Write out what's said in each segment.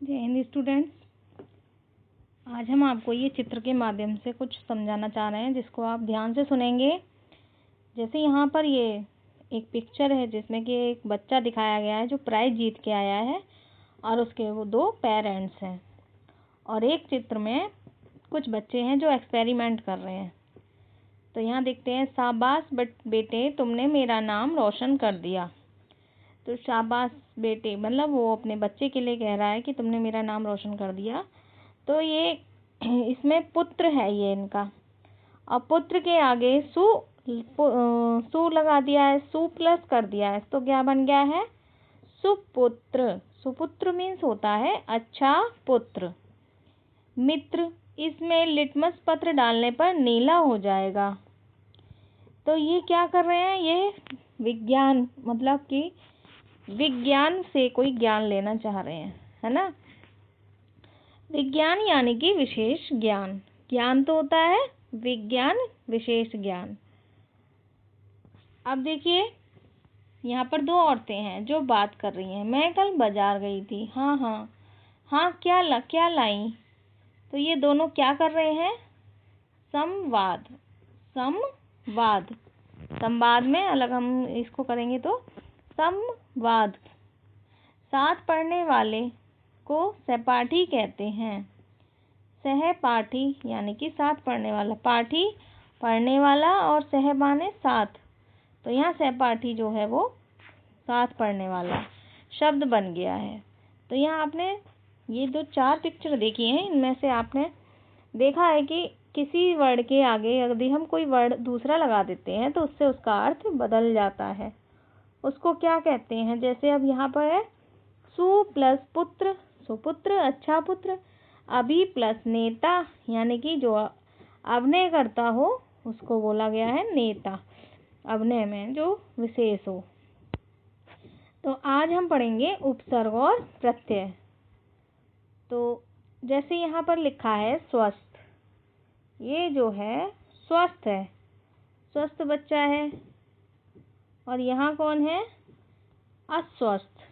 जय हिंद स्टूडेंट्स। आज हम आपको ये चित्र के माध्यम से कुछ समझाना चाह रहे हैं जिसको आप ध्यान से सुनेंगे। जैसे यहाँ पर ये एक पिक्चर है जिसमें कि एक बच्चा दिखाया गया है जो प्राइज जीत के आया है और उसके वो दो पेरेंट्स हैं, और एक चित्र में कुछ बच्चे हैं जो एक्सपेरिमेंट कर रहे हैं। तो यहाँ देखते हैं, शाबाश बेटे तुमने मेरा नाम रोशन कर दिया। तो शाबाश बेटे मतलब वो अपने बच्चे के लिए कह रहा है कि तुमने मेरा नाम रोशन कर दिया। तो ये इसमें पुत्र है ये इनका, और पुत्र के आगे सु लगा दिया है, सु प्लस कर दिया है, तो क्या बन गया है? सुपुत्र। सुपुत्र मीन्स होता है अच्छा पुत्र। मित्र, इसमें लिटमस पत्र डालने पर नीला हो जाएगा। तो ये क्या कर रहे हैं? ये विज्ञान मतलब कि विज्ञान से कोई ज्ञान लेना चाह रहे हैं, है ना। विज्ञान यानी कि विशेष ज्ञान। ज्ञान तो होता है विज्ञान, विशेष ज्ञान। अब देखिए, यहाँ पर दो औरतें हैं जो बात कर रही हैं। मैं कल बाजार गई थी। हाँ हाँ हाँ, क्या लाई? तो ये दोनों क्या कर रहे हैं? संवाद। संवाद। संवाद में अलग हम इसको करेंगे तो संवाद। साथ पढ़ने वाले को सहपाठी कहते हैं। सहपाठी यानी कि साथ पढ़ने वाला, पाठी पढ़ने वाला और सह माने साथ, तो यहाँ सहपाठी जो है वो साथ पढ़ने वाला शब्द बन गया है। तो यहाँ आपने ये जो चार पिक्चर देखी हैं इनमें से आपने देखा है कि किसी वर्ड के आगे यदि हम कोई वर्ड दूसरा लगा देते हैं तो उससे उसका अर्थ बदल जाता है। उसको क्या कहते हैं? जैसे अब यहाँ पर है सु प्लस पुत्र, सुपुत्र अच्छा पुत्र। अभि प्लस नेता यानी कि जो अभिनय करता हो उसको बोला गया है नेता, अभिनय में जो विशेष हो। तो आज हम पढ़ेंगे उपसर्ग और प्रत्यय। तो जैसे यहाँ पर लिखा है स्वस्थ, ये जो है स्वस्थ है, स्वस्थ बच्चा है। और यहाँ कौन है? अस्वस्थ।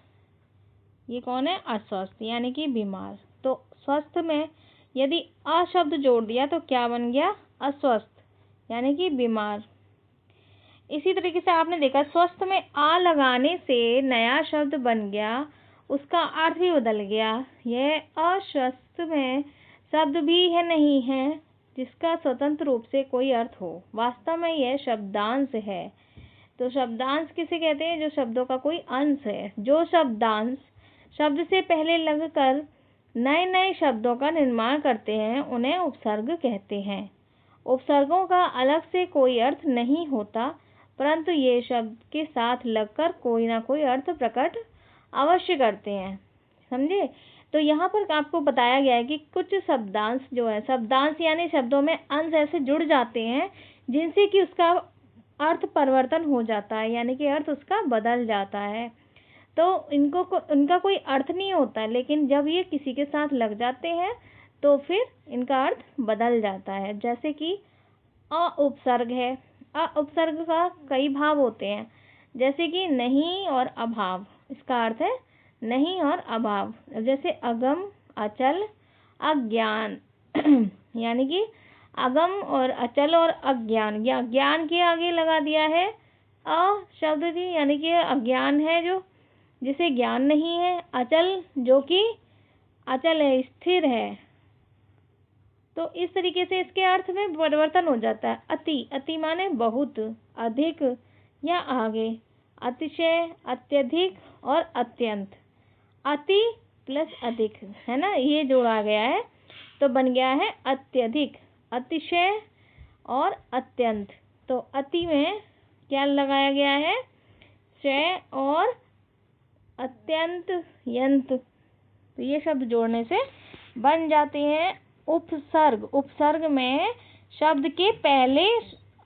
ये कौन है? अस्वस्थ यानी कि बीमार। तो स्वस्थ में यदि अ शब्द जोड़ दिया तो क्या बन गया? अस्वस्थ यानी कि बीमार। इसी तरीके से आपने देखा स्वस्थ में आ लगाने से नया शब्द बन गया, उसका अर्थ भी बदल गया। यह अस्वस्थ में शब्द भी है नहीं है जिसका स्वतंत्र रूप से कोई अर्थ हो। वास्तव में यह शब्दांश है। तो शब्दांश किसे कहते हैं? जो शब्दों का कोई अंश है। जो शब्दांश शब्द से पहले लगकर नए नए शब्दों का निर्माण करते हैं उन्हें उपसर्ग कहते हैं। उपसर्गों का अलग से कोई अर्थ नहीं होता, परंतु ये शब्द के साथ लगकर कोई ना कोई अर्थ प्रकट अवश्य करते हैं। समझे? तो यहाँ पर आपको बताया गया है कि कुछ शब्दांश जो है, शब्दांश यानी शब्दों में अंश ऐसे जुड़ जाते हैं जिनसे कि उसका अर्थ परिवर्तन हो जाता है, यानी कि अर्थ उसका बदल जाता है। तो इनका कोई अर्थ नहीं होता, लेकिन जब ये किसी के साथ लग जाते हैं तो फिर इनका अर्थ बदल जाता है। जैसे कि अ उपसर्ग है। अ उपसर्ग का कई भाव होते हैं, जैसे कि नहीं और अभाव। इसका अर्थ है नहीं और अभाव। जैसे अगम, अचल, अज्ञान यानी कि अगम और अचल और अज्ञान, या ज्ञान के आगे लगा दिया है अ शब्द जी, यानी कि अज्ञान है जो जिसे ज्ञान नहीं है। अचल जो कि अचल है, स्थिर है। तो इस तरीके से इसके अर्थ में परिवर्तन हो जाता है। अति, अति माने बहुत, अधिक या आगे, अतिशय, अत्यधिक और अत्यंत। अति प्लस अधिक है ना, ये जोड़ा गया है तो बन गया है अत्यधिक, अतिशय और अत्यंत। तो अति में क्या लगाया गया है? शय और अत्यंत यंत। तो ये शब्द जोड़ने से बन जाते हैं उपसर्ग। उपसर्ग में शब्द के पहले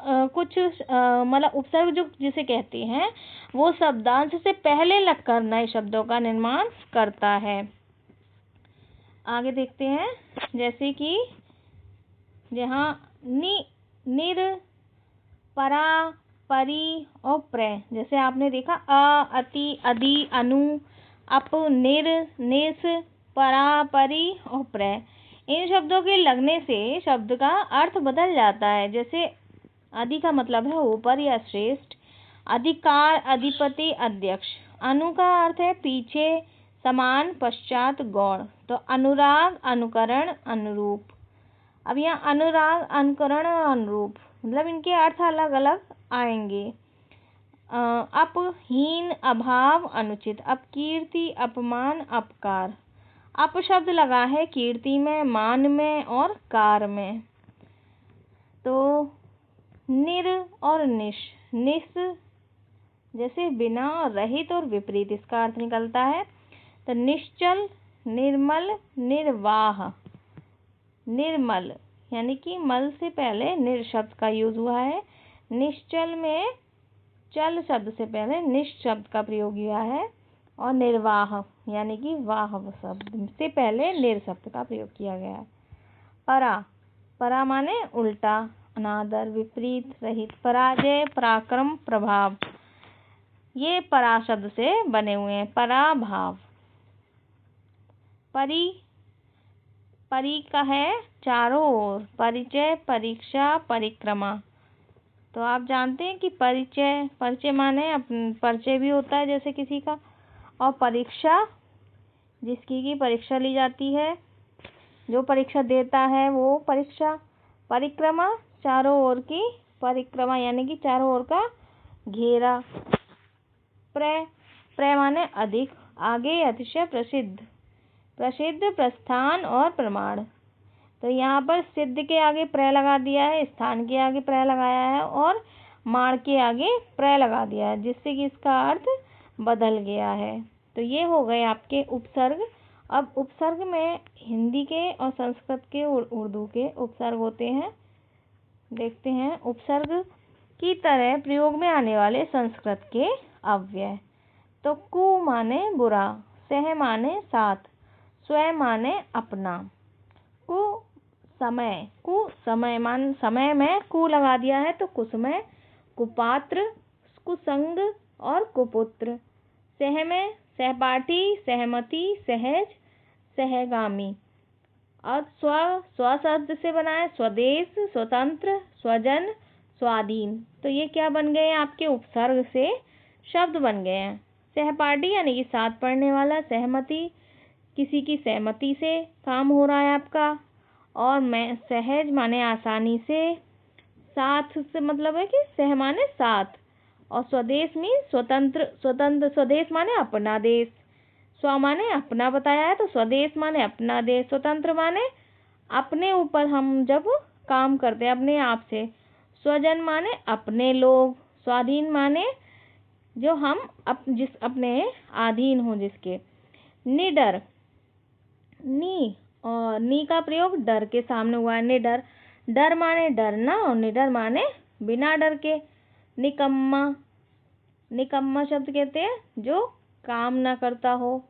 कुछ मतलब उपसर्ग जो जिसे कहते हैं वो शब्दांश से पहले लगकर नए शब्दों का निर्माण करता है। आगे देखते हैं, जैसे कि जहाँ निर, परा, परि और प्रय। जैसे आपने देखा अ, अति, अधि, अनु, अप, निर, निस, परा, परी और प्र। इन शब्दों के लगने से शब्द का अर्थ बदल जाता है। जैसे अधि का मतलब है ऊपर या श्रेष्ठ, अधिकार, अधिपति, अध्यक्ष। अनु का अर्थ है पीछे, समान, पश्चात, गौण। तो अनुराग, अनुकरण, अनुरूप। अब यहाँ अनुराग, अनुकरण और अनुरूप मतलब इनके अर्थ अलग अलग आएंगे। अपहीन, अभाव, अनुचित। अपकीर्ति, अपमान, अपकार। अप शब्द लगा है कीर्ति में, मान में और कार में। तो निर और निश, निस जैसे बिना और रहित और विपरीत, इसका अर्थ निकलता है। तो निश्चल, निर्मल, निर्वाह। निर्मल यानी कि मल से पहले निर शब्द का यूज हुआ है। निश्चल में चल शब्द से पहले निश शब्द का प्रयोग हुआ है। और निर्वाह यानी कि वाह शब्द से पहले निर शब्द का प्रयोग किया गया है। परा, परा माने उल्टा, अनादर, विपरीत, रहित। पराजय, पराक्रम, प्रभाव, ये परा शब्द से बने हुए हैं। पराभाव। परी, परी का है चारों ओर, परिचय, परीक्षा, परिक्रमा। तो आप जानते हैं कि परिचय, परिचय माने परिचय भी होता है जैसे किसी का। और परीक्षा, जिसकी की परीक्षा ली जाती है, जो परीक्षा देता है वो परीक्षा। परिक्रमा, चारों ओर की परिक्रमा यानी कि चारों ओर का घेरा। प्र, प्र माने अधिक, आगे, अतिशय, प्रसिद्ध। प्रसिद्ध, प्रस्थान और प्रमाण। तो यहाँ पर सिद्ध के आगे प्र लगा दिया है, स्थान के आगे प्र लगाया है और माण के आगे प्र लगा दिया है, जिससे कि इसका अर्थ बदल गया है। तो ये हो गए आपके उपसर्ग। अब उपसर्ग में हिंदी के और संस्कृत के और उर्दू के उपसर्ग होते हैं। देखते हैं उपसर्ग की तरह प्रयोग में आने वाले संस्कृत के अव्यय। तो कु माने बुरा, सह माने साथ, स्व माने अपना। कु समय, कु समय मान समय में कु लगा दिया है तो कुसमय, कुपात्र, कुसंग और कुपुत्र। सह में सहपाठी, सहमति, सहज, सहगामी। और स्व शब्द से बना है स्वदेश, स्वतंत्र, स्वजन, स्वाधीन। तो ये क्या बन गए हैं आपके उपसर्ग से शब्द बन गए हैं। सहपाठी यानी कि साथ पढ़ने वाला, सहमति किसी की सहमति से काम हो रहा है आपका। और मैं सहज माने आसानी से, साथ से मतलब है कि सह माने साथ। और स्वदेश में स्वतंत्र, स्वतंत्र, स्वदेश माने अपना देश। स्व माने अपना बताया है तो स्वदेश माने अपना देश। स्वतंत्र माने अपने ऊपर हम जब काम करते हैं अपने आप से। स्वजन माने अपने लोग। स्वाधीन माने जो हम जिस अपने अधीन हो जिसके। निडर, नी और नी का प्रयोग डर के सामने हुआ है। निडर, डर माने डरना और निडर माने बिना डर के। निकम्मा, निकम्मा शब्द कहते हैं जो काम ना करता हो।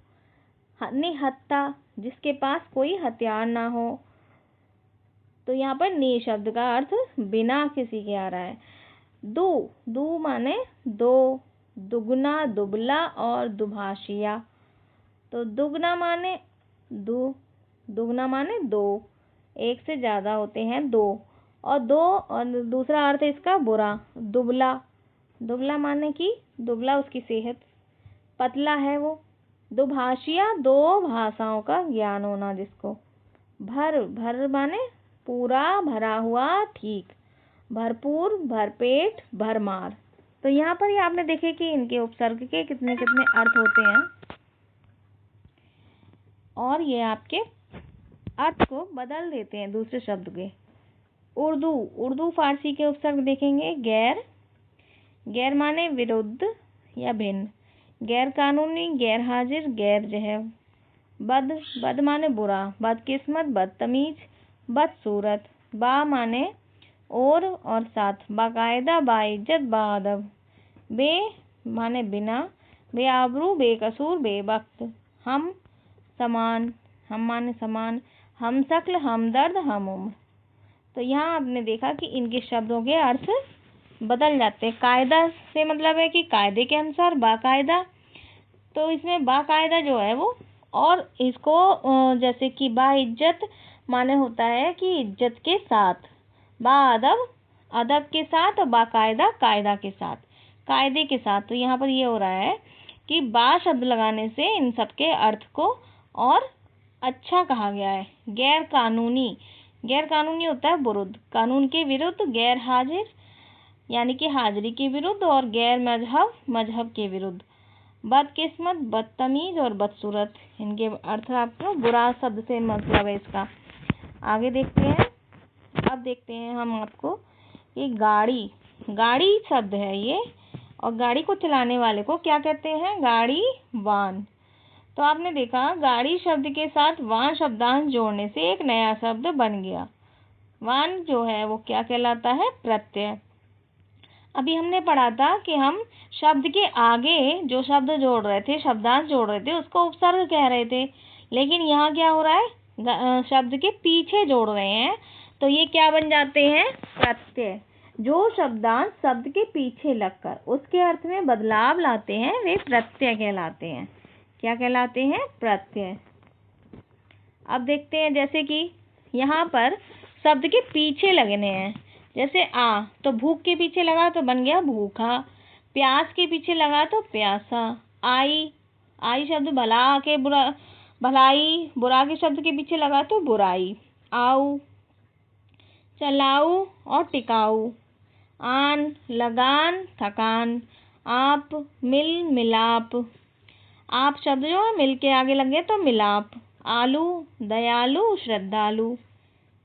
निहत्था, जिसके पास कोई हथियार ना हो। तो यहाँ पर नी शब्द का अर्थ बिना किसी के आ रहा है। दु, दु माने दो, दुगना, दुबला और दुभाषिया। तो दुगना माने दुगना माने दो, एक से ज्यादा होते हैं दो। और दो और दूसरा अर्थ है इसका बुरा। दुबला, दुबला माने कि दुबला उसकी सेहत, पतला है वो। दुभाषिया, दो भाषाओं का ज्ञान होना जिसको। भर, भर माने पूरा, भरा हुआ, ठीक। भरपूर, भरपेट, भरमार। तो यहाँ पर ही आपने देखे कि इनके उपसर्ग के कितने कितने अर्थ होते हैं और ये आपके अर्थ को बदल देते हैं दूसरे शब्द के। उर्दू, उर्दू फारसी के उपसर्ग देखेंगे। गैर, गैर माने विरुद्ध या भिन्न। गैर कानूनी, गैर हाजिर, गैर जहर। बद, बद माने बुरा, बदकिस्मत, बदतमीज, बदसूरत। बा माने और साथ, बाकायदा, बाइज्जत, बाअदब। बे माने बिना, बेआबरू, बेकसूर, बेवक्त। हम, समान, हम माने समान, हम शक्ल, हमदर्द, हम उम्र। तो यहाँ आपने देखा कि इनके शब्दों के अर्थ बदल जाते हैं। कायदा से मतलब है कि कायदे के अनुसार, बाकायदा। तो इसमें बाकायदा जो है वो और इसको जैसे कि बाइज्जत माने होता है कि इज्जत के साथ, बाअदब अदब के साथ, और बाकायदा कायदा के साथ, कायदे के साथ। तो यहाँ पर ये हो रहा है कि बा शब्द लगाने से इन सब के अर्थ को और अच्छा कहा गया है। गैर कानूनी, गैर कानूनी होता है विरुद्ध, कानून के विरुद्ध, गैर हाजिर यानी कि हाजिरी के विरुद्ध, और गैर मजहब मजहब के विरुद्ध। बदकिस्मत, बदतमीज और बदसूरत, इनके अर्थ आपको बुरा शब्द से मतलब है इसका। आगे देखते हैं। अब देखते हैं हम आपको कि गाड़ी, गाड़ी शब्द है ये, और गाड़ी को चलाने वाले को क्या कहते हैं? गाड़ी वान। तो आपने देखा गाड़ी शब्द के साथ वान शब्दांश जोड़ने से एक नया शब्द बन गया। वान जो है वो क्या कहलाता है? प्रत्यय। अभी हमने पढ़ा था कि हम शब्द के आगे जो शब्द जोड़ रहे थे, शब्दांश जोड़ रहे थे, उसको उपसर्ग कह रहे थे। लेकिन यहाँ क्या हो रहा है? शब्द के पीछे जोड़ रहे हैं, तो ये क्या बन जाते हैं? प्रत्यय। जो शब्दांश शब्द के पीछे लगकर उसके अर्थ में बदलाव लाते हैं वे प्रत्यय कहलाते हैं। क्या कहलाते हैं? प्रत्यय। अब देखते हैं, जैसे कि यहाँ पर शब्द के पीछे लगने हैं। जैसे आ, तो भूख के पीछे लगा तो बन गया भूखा। प्यास के पीछे लगा तो प्यासा। आई, आई शब्द भला के बुरा, भलाई, बुरा के शब्द के पीछे लगा तो बुराई। आओ, चलाऊ और टिकाऊ। आन, लगान, थकान। आप, मिल, मिलाप। आप शब्द जो है मिल के आगे लगे तो मिलाप। आलू, दयालु, श्रद्धालु।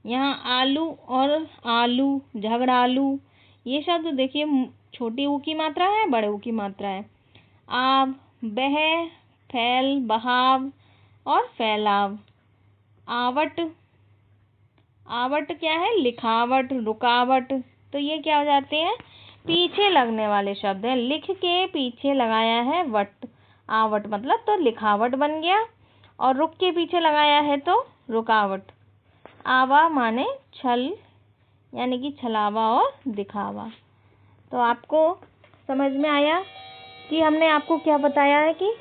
यहाँ आलू और आलू, झगड़ालू, ये शब्द देखिए छोटी ऊ की मात्रा है, बड़े ऊ की मात्रा है। आब, बह, फैल, बहाव और फैलाव। आवट, आवट क्या है? लिखावट, रुकावट। तो ये क्या हो जाते हैं? पीछे लगने वाले शब्द हैं। लिख के पीछे लगाया है वट, आवट मतलब तो लिखावट बन गया, और रुक के पीछे लगाया है तो रुकावट। आवा माने छल यानी कि छलावा और दिखावा। तो आपको समझ में आया कि हमने आपको क्या बताया है कि